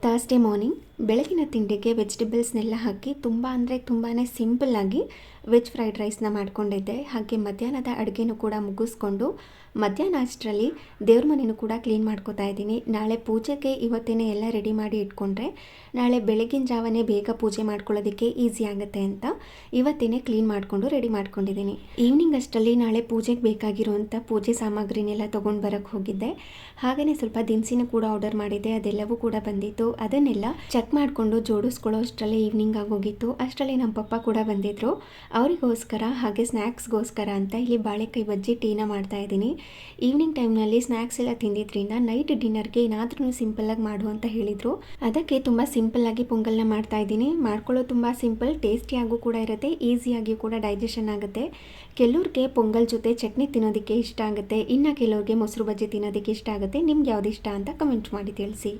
Thursday morning ಬೆಳಗಿನ ತಿಂಡಿಗೆ ವೆಜಿಟೇಬಲ್ಸ್ನೆಲ್ಲ ಹಾಕಿ ತುಂಬ ಅಂದರೆ ತುಂಬಾ ಸಿಂಪಲ್ಲಾಗಿ ವೆಜ್ ಫ್ರೈಡ್ ರೈಸ್ನ ಮಾಡ್ಕೊಂಡಿದ್ದೆ. ಹಾಗೆ ಮಧ್ಯಾಹ್ನದ ಅಡುಗೆನೂ ಕೂಡ ಮುಗಿಸ್ಕೊಂಡು ಮಧ್ಯಾಹ್ನ ಅಷ್ಟರಲ್ಲಿ ದೇವ್ರ ಮನೆಯೂ ಕೂಡ ಕ್ಲೀನ್ ಮಾಡ್ಕೋತಾ ಇದ್ದೀನಿ. ನಾಳೆ ಪೂಜೆಗೆ ಇವತ್ತೇ ಎಲ್ಲ ರೆಡಿ ಮಾಡಿ ಇಟ್ಕೊಂಡ್ರೆ ನಾಳೆ ಬೆಳಗಿನ ಜಾವನೇ ಬೇಗ ಪೂಜೆ ಮಾಡ್ಕೊಳ್ಳೋದಕ್ಕೆ ಈಸಿ ಆಗುತ್ತೆ ಅಂತ ಇವತ್ತೇ ಕ್ಲೀನ್ ಮಾಡಿಕೊಂಡು ರೆಡಿ ಮಾಡ್ಕೊಂಡಿದ್ದೀನಿ. ಈವ್ನಿಂಗ್ ಅಷ್ಟರಲ್ಲಿ ನಾಳೆ ಪೂಜೆಗೆ ಬೇಕಾಗಿರುವಂಥ ಪೂಜೆ ಸಾಮಗ್ರಿನೆಲ್ಲ ತೊಗೊಂಡು ಬರೋಕ್ಕೆ ಹೋಗಿದ್ದೆ. ಹಾಗೆಯೇ ಸ್ವಲ್ಪ ದಿನಸಿನೂ ಕೂಡ ಆರ್ಡರ್ ಮಾಡಿದ್ದೆ, ಅದೆಲ್ಲವೂ ಕೂಡ ಬಂದಿತ್ತು. ಅದನ್ನೆಲ್ಲ ಚೆಕ್ ಮಾಡಿಕೊಂಡು ಜೋಡಿಸ್ಕೊಳ್ಳೋ ಅಷ್ಟರಲ್ಲೇ ಈವ್ನಿಂಗ್ ಆಗೋಗಿತ್ತು. ಅಷ್ಟರಲ್ಲಿ ನಮ್ಮ ಪಪ್ಪ ಕೂಡ ಬಂದಿದ್ದರು. ಅವರಿಗೋಸ್ಕರ ಹಾಗೆ ಸ್ನ್ಯಾಕ್ಸ್ಗೋಸ್ಕರ ಅಂತ ಇಲ್ಲಿ ಬಾಳೆಕಾಯಿ ಬಜ್ಜಿ ಟೀನ ಮಾಡ್ತಾಯಿದ್ದೀನಿ. ಈವ್ನಿಂಗ್ ಟೈಮ್ನಲ್ಲಿ ಸ್ನ್ಯಾಕ್ಸ್ ಎಲ್ಲ ತಿಂದಿದ್ರಿಂದ ನೈಟ್ ಡಿನ್ನರ್ಗೆ ಏನಾದ್ರೂ ಸಿಂಪಲ್ಲಾಗಿ ಮಾಡು ಅಂತ ಹೇಳಿದರು. ಅದಕ್ಕೆ ತುಂಬ ಸಿಂಪಲ್ಲಾಗಿ ಪೊಂಗಲ್ನ ಮಾಡ್ತಾಯಿದ್ದೀನಿ. ಮಾಡ್ಕೊಳ್ಳೋದು ತುಂಬ ಸಿಂಪಲ್, ಟೇಸ್ಟಿಯಾಗೂ ಕೂಡ ಇರುತ್ತೆ, ಈಸಿಯಾಗಿಯೂ ಕೂಡ ಡೈಜೆಷನ್ ಆಗುತ್ತೆ. ಕೆಲವ್ರಿಗೆ ಪೊಂಗಲ್ ಜೊತೆ ಚಟ್ನಿ ತಿನ್ನೋದಕ್ಕೆ ಇಷ್ಟ ಆಗುತ್ತೆ, ಇನ್ನು ಕೆಲವ್ರಿಗೆ ಮೊಸರು ಬಜ್ಜಿ ತಿನ್ನೋದಕ್ಕೆ ಇಷ್ಟ ಆಗುತ್ತೆ. ನಿಮ್ಗೆ ಯಾವ್ದು ಇಷ್ಟ ಅಂತ ಕಮೆಂಟ್ ಮಾಡಿ ತಿಳಿಸಿ.